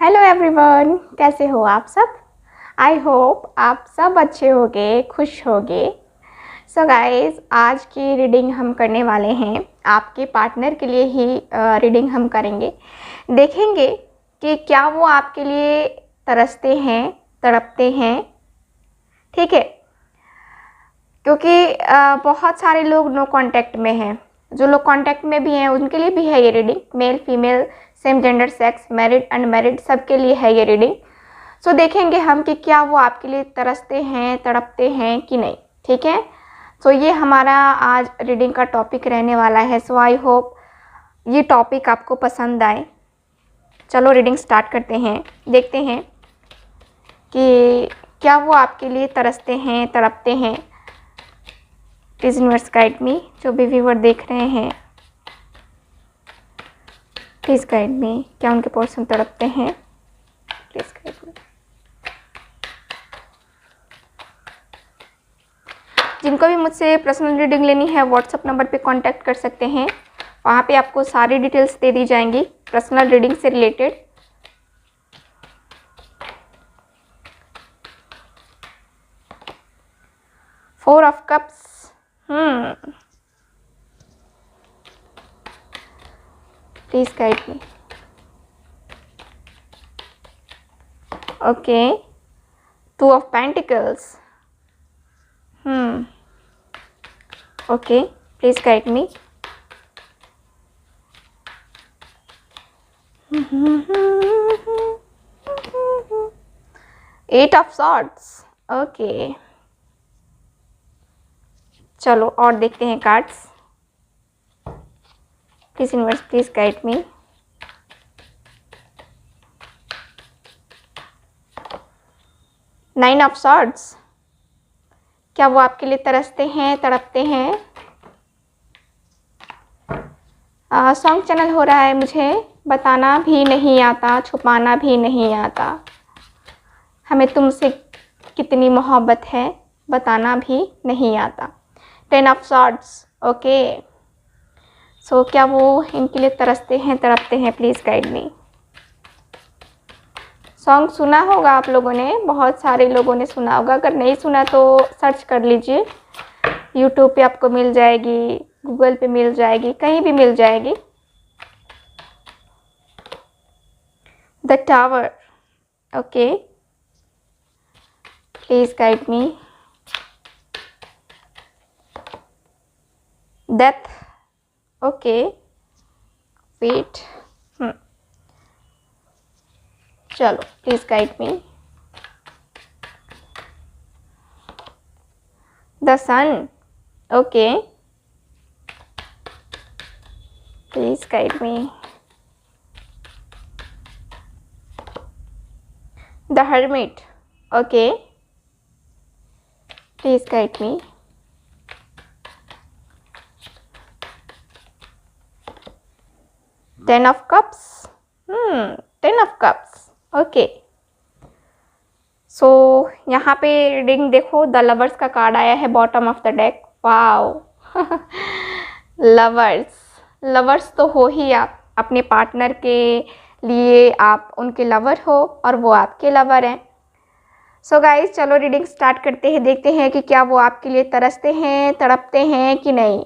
Hello everyone, कैसे हो आप सब। आई होप आप सब अच्छे होगे, खुश होगे। सो गाइस, आज की रीडिंग हम करने वाले हैं, आपके पार्टनर के लिए ही रीडिंग हम करेंगे। देखेंगे कि क्या वो आपके लिए तरसते हैं, तड़पते हैं। ठीक है, क्योंकि बहुत सारे लोग नो कांटेक्ट में हैं। जो लोग कांटेक्ट में भी हैं उनके लिए भी है ये reading. Male female, same gender, sex, married unmarried, सबके लिए है ये रीडिंग। सो देखेंगे हम कि क्या वो आपके लिए तरसते हैं, तड़पते हैं कि नहीं। ठीक है, सो ये हमारा आज रीडिंग का टॉपिक रहने वाला है। सो आई होप ये टॉपिक आपको पसंद आए। चलो रीडिंग स्टार्ट करते हैं, देखते हैं कि क्या वो आपके लिए तरसते हैं, तड़पते हैं। Please universe guide me. जो भी व्यूअर देख रहे हैं, प्लीज़ गाइड मी। क्या उनके पर्सन तड़पते हैं? Please guide me. जिनको भी मुझसे पर्सनल रीडिंग लेनी है व्हाट्सएप नंबर पे कांटेक्ट कर सकते हैं। वहाँ पे आपको सारी डिटेल्स दे दी जाएंगी पर्सनल रीडिंग से related. Four of cups. Please guide me. Okay, two of pentacles. Okay, please guide me. Eight of swords. Okay, चलो और देखते हैं cards. Please universe, please guide me. Nine of swords. क्या वो आपके लिए तरसते हैं, तड़पते हैं? सॉन्ग चैनल हो रहा है, मुझे बताना भी नहीं आता, छुपाना भी नहीं आता। हमें तुमसे कितनी मोहब्बत है, बताना भी नहीं आता। Ten of swords. ओके, सो क्या वो इनके लिए तरसते हैं, तड़पते हैं? Please guide me. सॉन्ग सुना होगा आप लोगों ने, बहुत सारे लोगों ने सुना होगा। अगर नहीं सुना तो सर्च कर लीजिए, यूट्यूब पे आपको मिल जाएगी, गूगल पे मिल जाएगी, कहीं भी मिल जाएगी। The tower. Okay, please guide me. Death. Okay, wait. चलो, please guide me. The sun. Okay, please guide me. The hermit. Okay, please guide me. Ten of cups. Ten of cups. Okay, so यहाँ पे reading देखो, the lovers का card आया है bottom of the deck. Wow, lovers तो हो ही आप अपने पार्टनर के लिए, आप उनके लवर हो और वो आपके लवर हैं। सो गाइस, चलो रीडिंग स्टार्ट करते हैं, देखते हैं कि क्या वो आपके लिए तरसते हैं, तड़पते हैं कि नहीं।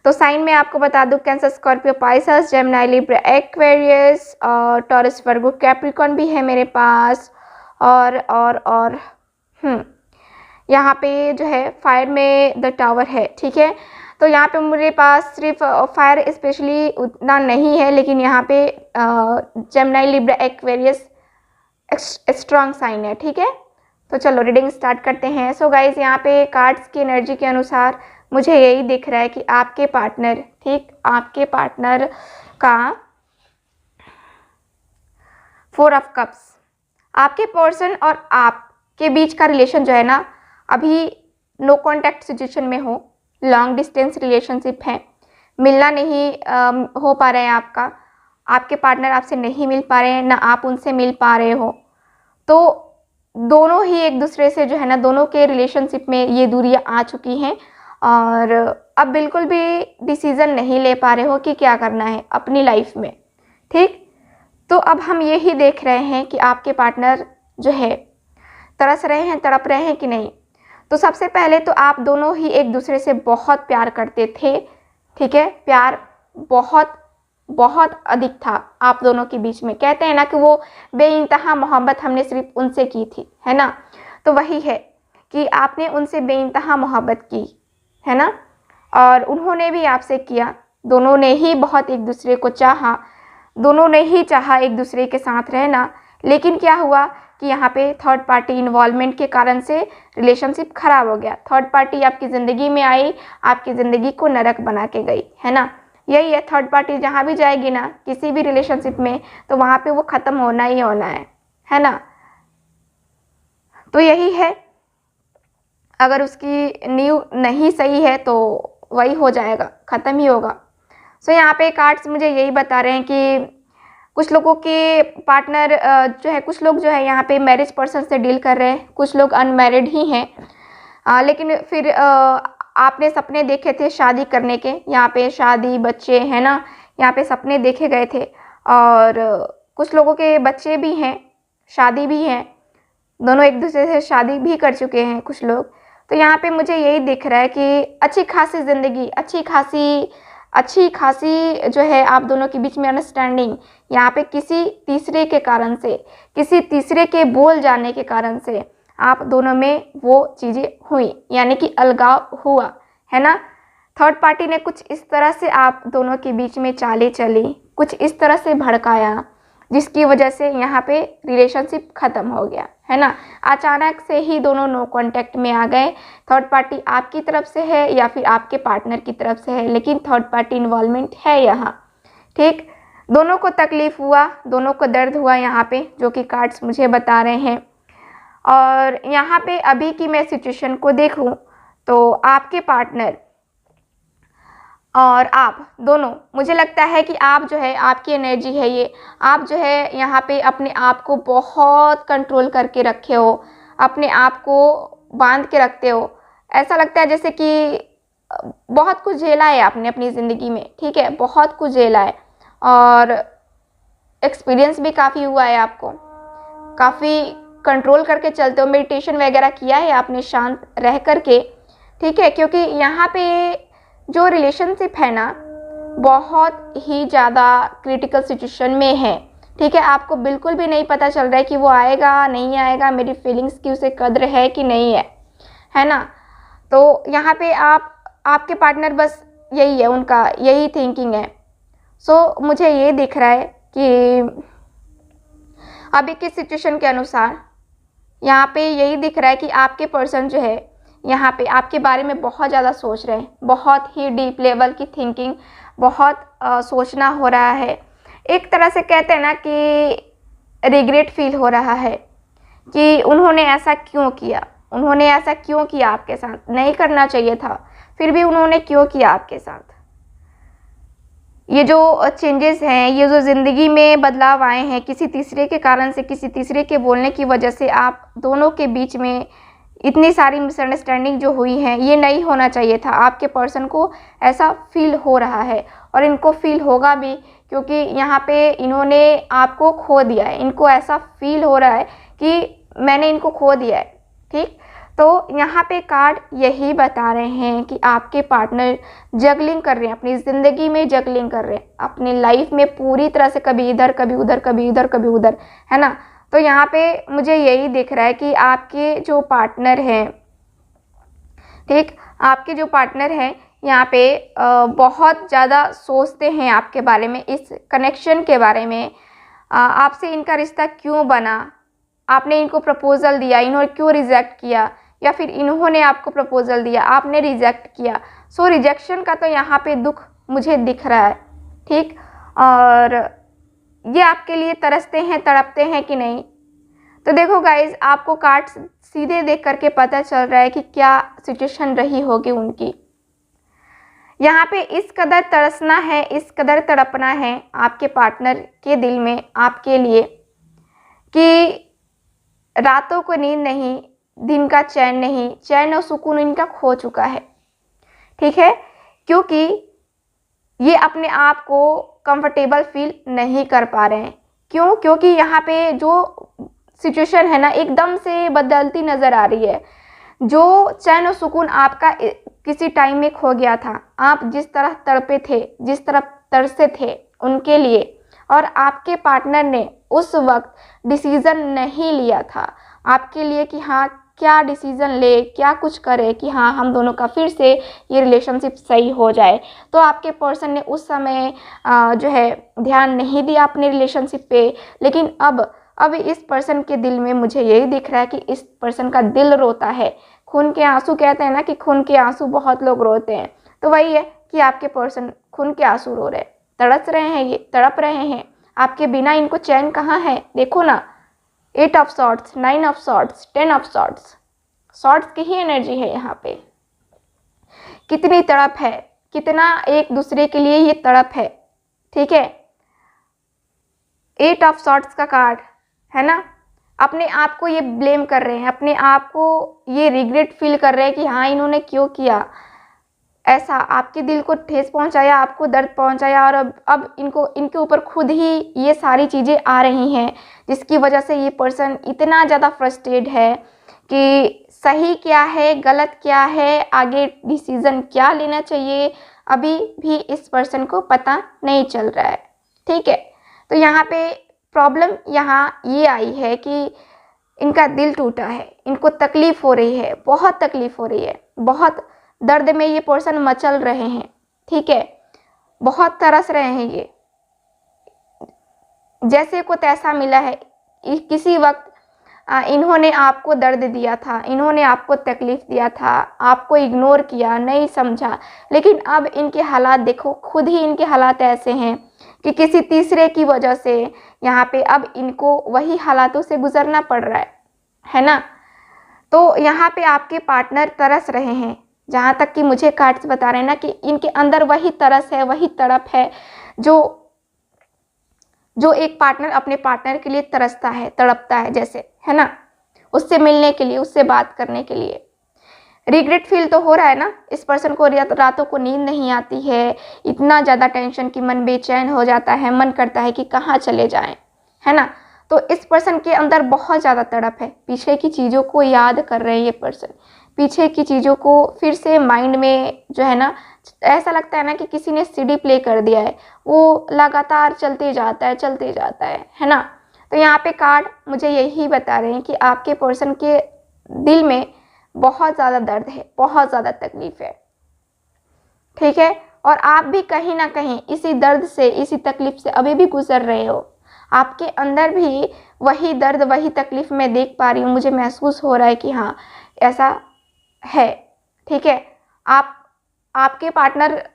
तो साइन में आपको बता दूं, cancer, Scorpio, Pisces, Gemini, Libra, Aquarius और टॉरस, वर्गो, कैप्रिकॉर्न भी है मेरे पास। और यहाँ पे जो है फायर में द टावर है। ठीक है, तो यहाँ पे मेरे पास सिर्फ फायर स्पेशली उतना नहीं है, लेकिन यहाँ पे Gemini, Libra, Aquarius strong sign है। ठीक है, तो चलो रीडिंग स्टार्ट करते हैं। सो गाइज, यहाँ पे कार्ड्स की एनर्जी के अनुसार मुझे यही दिख रहा है कि आपके पार्टनर, ठीक, आपके पार्टनर का फोर ऑफ कप्स, आपके पर्सन और आपके बीच का रिलेशन जो है ना, अभी नो कॉन्टैक्ट सिचुएशन में हो, लॉन्ग डिस्टेंस रिलेशनशिप है, मिलना नहीं हो पा रहा है आपका, आपके पार्टनर आपसे नहीं मिल पा रहे हैं, ना आप उनसे मिल पा रहे हो। तो दोनों ही एक दूसरे से जो है ना, दोनों के रिलेशनशिप में ये दूरियां आ चुकी हैं और अब बिल्कुल भी डिसीज़न नहीं ले पा रहे हो कि क्या करना है अपनी लाइफ में। ठीक, तो अब हम यही देख रहे हैं कि आपके पार्टनर जो है तरस रहे हैं, तड़प रहे हैं कि नहीं। तो सबसे पहले तो आप दोनों ही एक दूसरे से बहुत प्यार करते थे, ठीक है, प्यार बहुत बहुत अधिक था आप दोनों के बीच में। कहते हैं ना कि वो बेइंतहा मोहब्बत हमने सिर्फ उनसे की थी, है ना। तो वही है कि आपने उनसे बेइंतहा मोहब्बत की, है ना, और उन्होंने भी आपसे किया। दोनों ने ही बहुत एक दूसरे को चाहा, दोनों ने ही चाहा एक दूसरे के साथ रहना। लेकिन क्या हुआ कि यहाँ पे थर्ड पार्टी इन्वॉल्वमेंट के कारण से रिलेशनशिप खराब हो गया। थर्ड पार्टी आपकी ज़िंदगी में आई, आपकी ज़िंदगी को नरक बना के गई, है ना। यही है, थर्ड पार्टी जहाँ भी जाएगी ना किसी भी रिलेशनशिप में, तो वहाँ पे वो ख़त्म होना ही होना है ना। तो यही है, अगर उसकी नींव नहीं सही है तो वही हो जाएगा, ख़त्म ही होगा। सो यहाँ पे कार्ड्स मुझे यही बता रहे हैं कि कुछ लोगों के पार्टनर जो है, कुछ लोग जो है यहाँ पे मैरिज पर्सन से डील कर रहे हैं, कुछ लोग अनमैरिड ही हैं। लेकिन फिर आपने सपने देखे थे शादी करने के, यहाँ पे शादी, बच्चे, है ना, यहाँ पे सपने देखे गए थे। और कुछ लोगों के बच्चे भी हैं, शादी भी हैं, दोनों एक दूसरे से शादी भी कर चुके हैं कुछ लोग। तो यहाँ पे मुझे यही दिख रहा है कि अच्छी खासी ज़िंदगी, अच्छी खासी जो है आप दोनों के बीच में अंडरस्टैंडिंग, यहाँ पे किसी तीसरे के कारण से, किसी तीसरे के बोल जाने के कारण से आप दोनों में वो चीज़ें हुई, यानी कि अलगाव हुआ, है ना। थर्ड पार्टी ने कुछ इस तरह से आप दोनों के बीच में चालें चली, कुछ इस तरह से भड़काया, जिसकी वजह से यहाँ पे रिलेशनशिप ख़त्म हो गया, है ना। अचानक से ही दोनों नो कांटेक्ट में आ गए। थर्ड पार्टी आपकी तरफ से है या फिर आपके पार्टनर की तरफ से है, लेकिन थर्ड पार्टी इन्वॉल्वमेंट है यहाँ, ठीक। दोनों को तकलीफ़ हुआ, दोनों को दर्द हुआ यहाँ पे, जो कि कार्ड्स मुझे बता रहे हैं। और यहाँ पे अभी की मैं सिचुएशन को देखूँ तो आपके पार्टनर और आप दोनों, मुझे लगता है कि आप जो है, आपकी एनर्जी है ये, आप जो है यहाँ पे अपने आप को बहुत कंट्रोल करके रखे हो, अपने आप को बांध के रखते हो। ऐसा लगता है जैसे कि बहुत कुछ झेला है आपने अपनी ज़िंदगी में, ठीक है, बहुत कुछ झेला है और एक्सपीरियंस भी काफ़ी हुआ है आपको, काफ़ी कंट्रोल करके चलते हो। मेडिटेशन वगैरह किया है आपने शांत रह करके, ठीक है, क्योंकि यहाँ पे जो रिलेशनशिप है ना बहुत ही ज़्यादा क्रिटिकल सिचुएशन में है, ठीक है। आपको बिल्कुल भी नहीं पता चल रहा है कि वो आएगा नहीं आएगा, मेरी फीलिंग्स की उसे कद्र है कि नहीं है ना। तो यहाँ पे आपके पार्टनर बस यही है, उनका यही थिंकिंग है। सो मुझे ये दिख रहा है कि अभी की सिचुएशन के अनुसार यहाँ पे यही दिख रहा है कि आपके पर्सन जो है यहाँ पे आपके बारे में बहुत ज़्यादा सोच रहे हैं, बहुत ही डीप लेवल की थिंकिंग, बहुत सोचना हो रहा है। एक तरह से कहते हैं ना कि रिग्रेट फील हो रहा है कि उन्होंने ऐसा क्यों किया, उन्होंने ऐसा क्यों किया आपके साथ, नहीं करना चाहिए था, फिर भी उन्होंने क्यों किया आपके साथ। ये जो चेंजेस हैं, ये जो ज़िंदगी में बदलाव आए हैं किसी तीसरे के कारण से, किसी तीसरे के बोलने की वजह से आप दोनों के बीच में इतनी सारी मिसअंडरस्टैंडिंग जो हुई है, ये नहीं होना चाहिए था। आपके पर्सन को ऐसा फील हो रहा है और इनको फील होगा भी, क्योंकि यहाँ पे इन्होंने आपको खो दिया है। इनको ऐसा फील हो रहा है कि मैंने इनको खो दिया है, ठीक। तो यहाँ पे कार्ड यही बता रहे हैं कि आपके पार्टनर जगलिंग कर रहे हैं, अपनी ज़िंदगी में जगलिंग कर रहे हैं, अपनी लाइफ में पूरी तरह से कभी इधर कभी उधर, कभी इधर कभी उधर, है ना। तो यहाँ पे मुझे यही दिख रहा है कि आपके जो पार्टनर हैं, ठीक, आपके जो पार्टनर हैं यहाँ पे बहुत ज़्यादा सोचते हैं आपके बारे में, इस कनेक्शन के बारे में। आपसे इनका रिश्ता क्यों बना, आपने इनको प्रपोज़ल दिया, इन्होंने क्यों रिजेक्ट किया, या फिर इन्होंने आपको प्रपोज़ल दिया, आपने रिजेक्ट किया। सो रिजेक्शन का तो यहाँ पे दुख मुझे दिख रहा है, ठीक। और ये आपके लिए तरसते हैं, तड़पते हैं कि नहीं। तो देखो गाइज, आपको कार्ड सीधे देख करके पता चल रहा है कि क्या सिचुएशन रही होगी उनकी। यहाँ पे इस कदर तरसना है, इस कदर तड़पना है आपके पार्टनर के दिल में आपके लिए कि रातों को नींद नहीं, दिन का चैन नहीं, चैन और सुकून इनका खो चुका है, ठीक है, क्योंकि ये अपने आप को कंफर्टेबल फील नहीं कर पा रहे हैं। क्यों? क्योंकि यहाँ पे जो सिचुएशन है ना एकदम से बदलती नज़र आ रही है। जो चैन और सुकून आपका किसी टाइम में खो गया था, आप जिस तरह तड़पे थे, जिस तरह तरसे थे उनके लिए, और आपके पार्टनर ने उस वक्त डिसीज़न नहीं लिया था आपके लिए कि हाँ क्या डिसीज़न ले, क्या कुछ करे कि हाँ हम दोनों का फिर से ये रिलेशनशिप सही हो जाए, तो आपके पर्सन ने उस समय जो है ध्यान नहीं दिया अपने रिलेशनशिप पे। लेकिन अब इस पर्सन के दिल में मुझे यही दिख रहा है कि इस पर्सन का दिल रोता है। खून के आंसू कहते हैं ना कि खून के आंसू बहुत लोग रोते हैं, तो वही है कि आपके पर्सन खून के आंसू रो रहे हैं, तड़प रहे हैं, ये तड़प रहे हैं। आपके बिना इनको चैन कहाँ है? देखो ना, 8 of swords, 9 of swords, 10 of swords, swords की ही एनर्जी है यहाँ पे। कितनी तड़प है, कितना एक दूसरे के लिए ये तड़प है, ठीक है। 8 ऑफ सॉर्ड्स का कार्ड है ना, अपने आप को ये ब्लेम कर रहे हैं, अपने आप को ये रिग्रेट फील कर रहे हैं कि हाँ इन्होंने क्यों किया ऐसा, आपके दिल को ठेस पहुंचाया, आपको दर्द पहुंचाया, और अब इनके ऊपर खुद ही ये सारी चीज़ें आ रही हैं जिसकी वजह से ये पर्सन इतना ज़्यादा फ्रस्ट्रेटेड है कि सही क्या है, गलत क्या है, आगे डिसीज़न क्या लेना चाहिए, अभी भी इस पर्सन को पता नहीं चल रहा है, ठीक है। तो यहाँ पे प्रॉब्लम यहाँ ये आई है कि इनका दिल टूटा है, इनको तकलीफ़ हो रही है, बहुत तकलीफ़ हो रही है, बहुत दर्द में ये पर्सन मचल रहे हैं, ठीक है, बहुत तरस रहे हैं ये, जैसे को तैसा मिला है। किसी वक्त इन्होंने आपको दर्द दिया था, इन्होंने आपको तकलीफ़ दिया था, आपको इग्नोर किया, नहीं समझा, लेकिन अब इनके हालात देखो, खुद ही इनके हालात ऐसे हैं कि किसी तीसरे की वजह से यहाँ पे अब इनको वही हालातों से गुजरना पड़ रहा है ना। तो यहाँ पे आपके पार्टनर तरस रहे हैं, जहाँ तक कि मुझे कार्ड्स बता रहे हैं ना कि इनके अंदर वही तरस है, वही तड़प है जो एक पार्टनर अपने पार्टनर के लिए तरसता है, तड़पता है जैसे, है ना, उससे मिलने के लिए, उससे बात करने के लिए। रिग्रेट फील तो हो रहा है ना, इस पर्सन को रातों को नींद नहीं आती है, इतना ज़्यादा टेंशन कि मन बेचैन हो जाता है, मन करता है कि कहाँ चले जाएं, है ना। तो इस पर्सन के अंदर बहुत ज़्यादा तड़प है, पीछे की चीज़ों को याद कर रहे हैं ये पर्सन, पीछे की चीज़ों को फिर से माइंड में जो है ना, ऐसा लगता है ना कि किसी ने सीडी प्ले कर दिया है, वो लगातार चलते जाता है, चलते जाता है ना। तो यहाँ पे कार्ड मुझे यही बता रहे हैं कि आपके पर्सन के दिल में बहुत ज़्यादा दर्द है, बहुत ज़्यादा तकलीफ़ है, ठीक है। और आप भी कहीं ना कहीं इसी दर्द से, इसी तकलीफ़ से अभी भी गुजर रहे हो, आपके अंदर भी वही दर्द, वही तकलीफ़ मैं देख पा रही हूँ, मुझे महसूस हो रहा है कि हाँ ऐसा है, ठीक है। आपके पार्टनर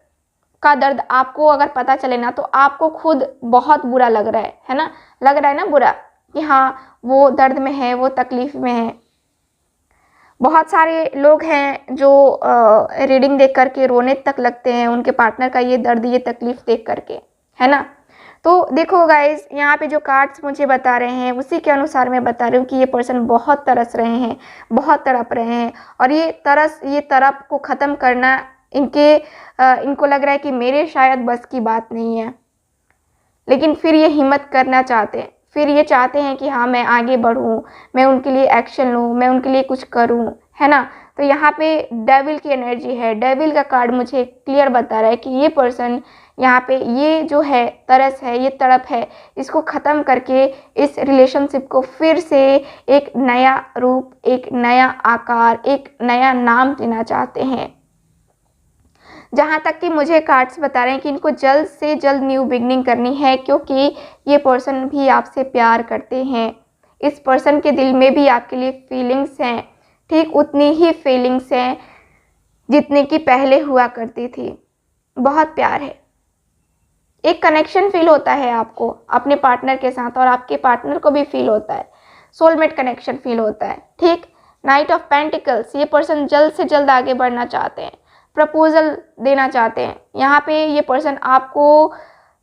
का दर्द आपको अगर पता चले ना, तो आपको खुद बहुत बुरा लग रहा है ना, लग रहा है ना बुरा कि हाँ वो दर्द में है, वो तकलीफ़ में है। बहुत सारे लोग हैं जो रीडिंग देख करके रोने तक लगते हैं, उनके पार्टनर का ये दर्द, ये तकलीफ़ देख करके, है ना। तो देखो गाइस, यहाँ पे जो कार्ड्स मुझे बता रहे हैं उसी के अनुसार मैं बता रही हूँ कि ये पर्सन बहुत तरस रहे हैं, बहुत तड़प रहे हैं, और ये तड़प को ख़त्म करना इनको लग रहा है कि मेरे शायद बस की बात नहीं है, लेकिन फिर ये हिम्मत करना चाहते हैं, फिर ये चाहते हैं कि हाँ मैं आगे बढ़ूँ, मैं उनके लिए एक्शन लूँ, मैं उनके लिए कुछ करूँ, है ना। तो यहाँ पे डेविल की एनर्जी है, डेविल का कार्ड मुझे क्लियर बता रहा है कि ये पर्सन यहाँ पे ये जो है तरस है, ये तड़प है, इसको ख़त्म करके इस रिलेशनशिप को फिर से एक नया रूप, एक नया आकार, एक नया नाम देना चाहते हैं। जहाँ तक कि मुझे कार्ड्स बता रहे हैं कि इनको जल्द से जल्द न्यू बिगनिंग करनी है, क्योंकि ये पर्सन भी आपसे प्यार करते हैं। इस पर्सन के दिल में भी आपके लिए फीलिंग्स हैं, ठीक उतनी ही फीलिंग्स हैं जितनी कि पहले हुआ करती थी। बहुत प्यार है, एक कनेक्शन फील होता है आपको अपने पार्टनर के साथ, और आपके पार्टनर को भी फील होता है, सोलमेट कनेक्शन फील होता है, ठीक। नाइट ऑफ पेंटिकल्स, ये पर्सन जल्द से जल्द आगे बढ़ना चाहते हैं, प्रपोजल देना चाहते हैं। यहाँ पे ये पर्सन आपको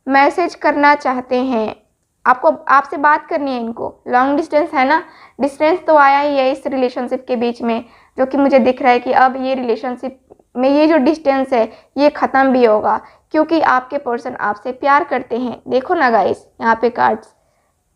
मैसेज करना चाहते हैं, आपसे बात करनी है इनको। लॉन्ग डिस्टेंस है ना, डिस्टेंस तो आया ही है इस रिलेशनशिप के बीच में, जो कि मुझे दिख रहा है कि अब ये रिलेशनशिप में ये जो डिस्टेंस है ये ख़त्म भी होगा, क्योंकि आपके पर्सन आपसे प्यार करते हैं। देखो ना गाइस, यहाँ पे कार्ड्स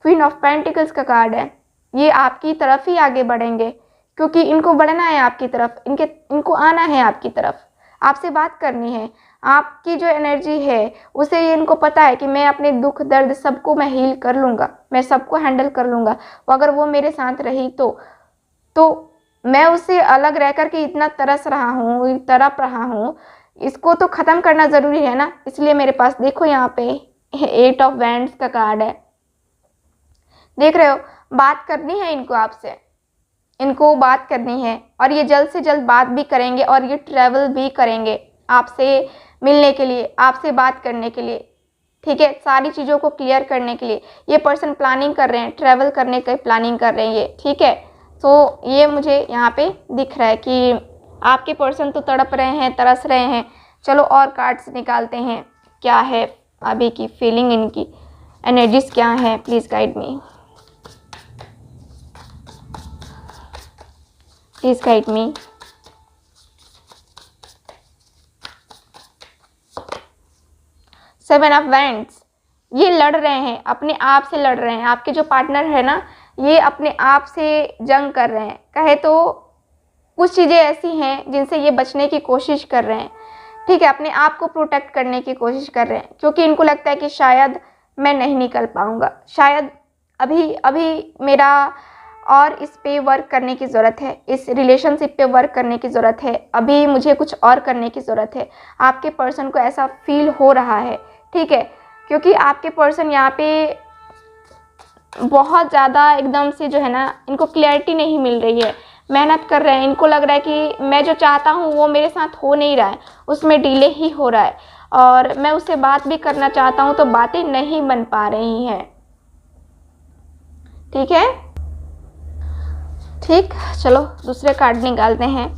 क्वीन ऑफ पेंटिकल्स का कार्ड है। ये आपकी तरफ ही आगे बढ़ेंगे क्योंकि इनको बढ़ना है आपकी तरफ, इनको आना है आपकी तरफ, आपसे बात करनी है। आपकी जो एनर्जी है उसे ये इनको पता है कि मैं अपने दुख दर्द सबको मैं हील कर लूँगा, मैं सबको हैंडल कर लूँगा। अगर वो मेरे साथ रही तो मैं उससे अलग रह कर के इतना तरस रहा हूँ, तड़प रहा हूँ, इसको तो ख़त्म करना ज़रूरी है ना। इसलिए मेरे पास देखो यहाँ पे 8 ऑफ वैंड्स का कार्ड है। देख रहे हो, बात करनी है इनको आपसे, इनको बात करनी है और ये जल्द से जल्द बात भी करेंगे और ये ट्रैवल भी करेंगे आपसे मिलने के लिए, आपसे बात करने के लिए, ठीक है, सारी चीज़ों को क्लियर करने के लिए। ये पर्सन प्लानिंग कर रहे हैं, ट्रैवल करने की प्लानिंग कर रहे हैं ये, ठीक है। तो ये मुझे यहाँ पे दिख रहा है कि आपके पर्सन तो तड़प रहे हैं, तरस रहे हैं। चलो और कार्ड्स निकालते हैं, क्या है अभी की फीलिंग, इनकी एनर्जीज क्या है। Please guide me, please guide me. Seven of wands, ये लड़ रहे हैं, अपने आप से लड़ रहे हैं। आपके जो पार्टनर है ना, ये अपने आप से जंग कर रहे हैं। कहे तो कुछ चीज़ें ऐसी हैं जिनसे ये बचने की कोशिश कर रहे हैं, ठीक है, अपने आप को प्रोटेक्ट करने की कोशिश कर रहे हैं क्योंकि इनको लगता है कि शायद मैं नहीं निकल पाऊँगा, शायद अभी मेरा और इस पे वर्क करने की ज़रूरत है, इस रिलेशनशिप पे वर्क करने की ज़रूरत है, अभी मुझे कुछ और करने की ज़रूरत है। आपके पर्सन को ऐसा फील हो रहा है, ठीक है, क्योंकि आपके पर्सन यहाँ पे बहुत ज़्यादा एकदम से जो है ना, इनको क्लैरिटी नहीं मिल रही है, मेहनत कर रहे हैं। इनको लग रहा है कि मैं जो चाहता हूँ वो मेरे साथ हो नहीं रहा है, उसमें डिले ही हो रहा है और मैं उससे बात भी करना चाहता हूँ तो बातें नहीं बन पा रही हैं, ठीक है। ठीक, चलो दूसरे कार्ड निकालते हैं।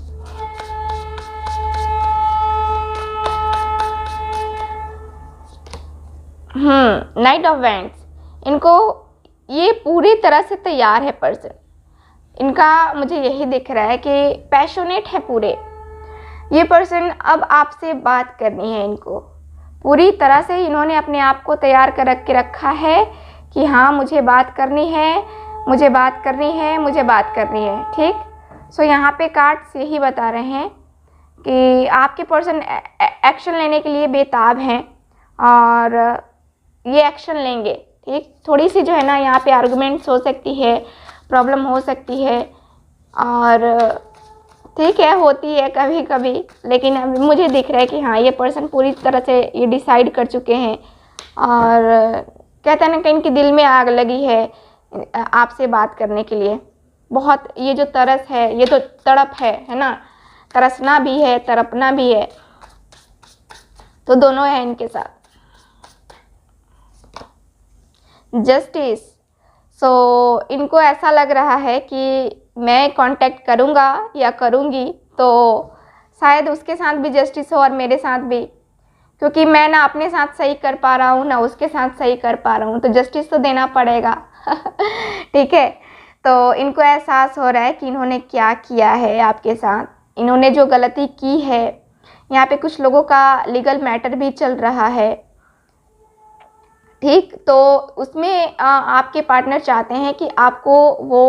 नाइट ऑफ वैंड्स, इनको ये पूरी तरह से तैयार है पर्सन, इनका मुझे यही दिख रहा है कि पैशनेट है पूरे। ये पर्सन अब आपसे बात करनी है, इनको पूरी तरह से इन्होंने अपने आप को तैयार कर के रखा है कि हाँ मुझे बात करनी है, मुझे बात करनी है, मुझे बात करनी है, ठीक। सो यहाँ पे कार्ड्स यही बता रहे हैं कि आपके पर्सन एक्शन लेने के लिए बेताब हैं और ये एक्शन लेंगे, ठीक। थोड़ी सी जो है ना यहाँ पे आर्गुमेंट्स हो सकती है, प्रॉब्लम हो सकती है और ठीक है, होती है कभी कभी, लेकिन अभी मुझे दिख रहा है कि हाँ ये पर्सन पूरी तरह से ये डिसाइड कर चुके हैं और कहते हैं ना कि इनके दिल में आग लगी है आपसे बात करने के लिए। बहुत ये जो तरस है, ये तो तड़प है ना, तरसना भी है, तड़पना भी है, तो दोनों है इनके साथ। जस्टिस, सो इनको ऐसा लग रहा है कि मैं कांटेक्ट करूँगा या करूँगी तो शायद उसके साथ भी जस्टिस हो और मेरे साथ भी, क्योंकि मैं ना अपने साथ सही कर पा रहा हूँ ना उसके साथ सही कर पा रहा हूँ, तो जस्टिस तो देना पड़ेगा ठीक है। तो इनको एहसास हो रहा है कि इन्होंने क्या किया है आपके साथ, इन्होंने जो गलती की है। यहाँ पे कुछ लोगों का लीगल मैटर भी चल रहा है, ठीक। तो उसमें आपके पार्टनर चाहते हैं कि आपको वो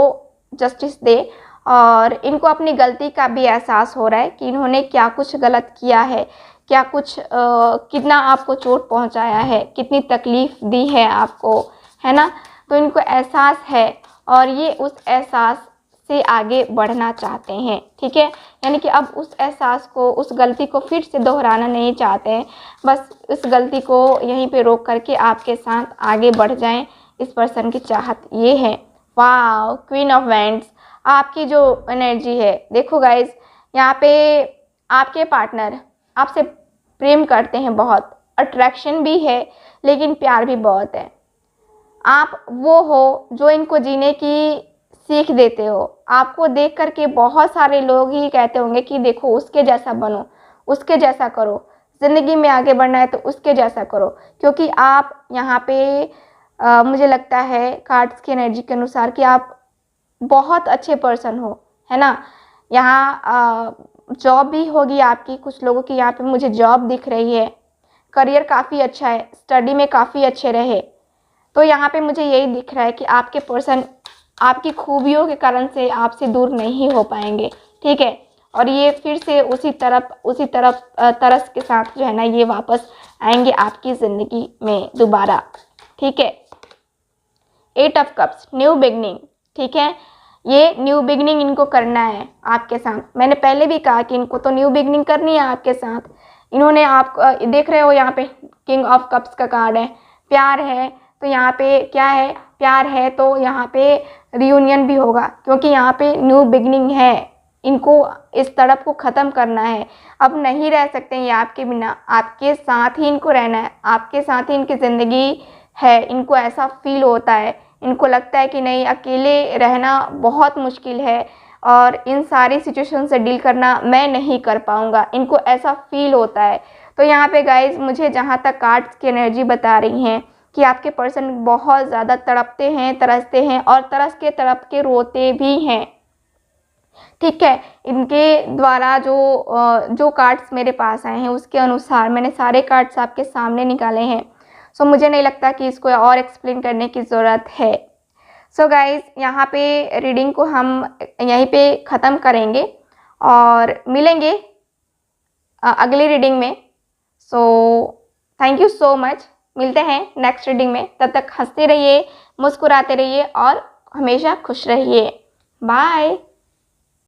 जस्टिस दे और इनको अपनी गलती का भी एहसास हो रहा है कि इन्होंने क्या कुछ गलत किया है, क्या कुछ कितना आपको चोट पहुंचाया है, कितनी तकलीफ़ दी है आपको, है ना। तो इनको एहसास है और ये उस एहसास से आगे बढ़ना चाहते हैं, ठीक है। यानी कि अब उस एहसास को, उस गलती को फिर से दोहराना नहीं चाहते हैं, बस उस गलती को यहीं पे रोक करके आपके साथ आगे बढ़ जाएं, इस पर्सन की चाहत ये है। वाह, क्वीन ऑफ वैंड्स, आपकी जो एनर्जी है, देखो गाइज, यहाँ पे आपके पार्टनर आपसे प्रेम करते हैं, बहुत अट्रैक्शन भी है लेकिन प्यार भी बहुत है। आप वो हो जो इनको जीने की सीख देते हो। आपको देख करके बहुत सारे लोग ही कहते होंगे कि देखो उसके जैसा बनो, उसके जैसा करो, ज़िंदगी में आगे बढ़ना है तो उसके जैसा करो, क्योंकि आप यहाँ पे मुझे लगता है कार्ड्स की एनर्जी के अनुसार कि आप बहुत अच्छे पर्सन हो, है ना। यहाँ जॉब भी होगी आपकी, कुछ लोगों की यहाँ पे मुझे जॉब दिख रही है, करियर काफ़ी अच्छा है, स्टडी में काफ़ी अच्छे रहे, तो यहाँ पे मुझे यही दिख रहा है कि आपके पर्सन आपकी खूबियों के कारण से आपसे दूर नहीं हो पाएंगे, ठीक है। और ये फिर से उसी तरफ तरस के साथ जो है ना, ये वापस आएंगे आपकी ज़िंदगी में दोबारा, ठीक है। 8 ऑफ कप्स, न्यू बिगनिंग, ठीक है। ये न्यू बिगनिंग इनको करना है आपके साथ। मैंने पहले भी कहा कि इनको तो न्यू बिगनिंग करनी है आपके साथ। इन्होंने आप देख रहे हो यहाँ पे किंग ऑफ कप्स का कार्ड है, प्यार है, तो यहाँ पे क्या है, प्यार है, तो यहाँ पे रियूनियन भी होगा, क्योंकि यहाँ पे न्यू बिगनिंग है। इनको इस तड़प को ख़त्म करना है, अब नहीं रह सकते ये आपके बिना, आपके साथ ही इनको रहना है, आपके साथ ही इनकी ज़िंदगी है। इनको ऐसा फील होता है, इनको लगता है कि नहीं, अकेले रहना बहुत मुश्किल है और इन सारी सिचुएशन से डील करना मैं नहीं कर पाऊँगा, इनको ऐसा फील होता है। तो यहाँ पे गाइज़ मुझे जहाँ तक कार्ड्स की एनर्जी बता रही हैं कि आपके पर्सन बहुत ज़्यादा तड़पते हैं, तरसते हैं और तरस के तड़प के रोते भी हैं, ठीक है। इनके द्वारा जो कार्ड्स मेरे पास आए हैं उसके अनुसार मैंने सारे कार्ड्स आपके सामने निकाले हैं। सो मुझे नहीं लगता कि इसको और एक्सप्लेन करने की ज़रूरत है। सो गाइज़, यहाँ पे रीडिंग को हम यहीं पे ख़त्म करेंगे और मिलेंगे अगली रीडिंग में। So thank you so much, मिलते हैं नेक्स्ट रीडिंग में। तब तक हंसते रहिए, मुस्कुराते रहिए और हमेशा खुश रहिए। बाय।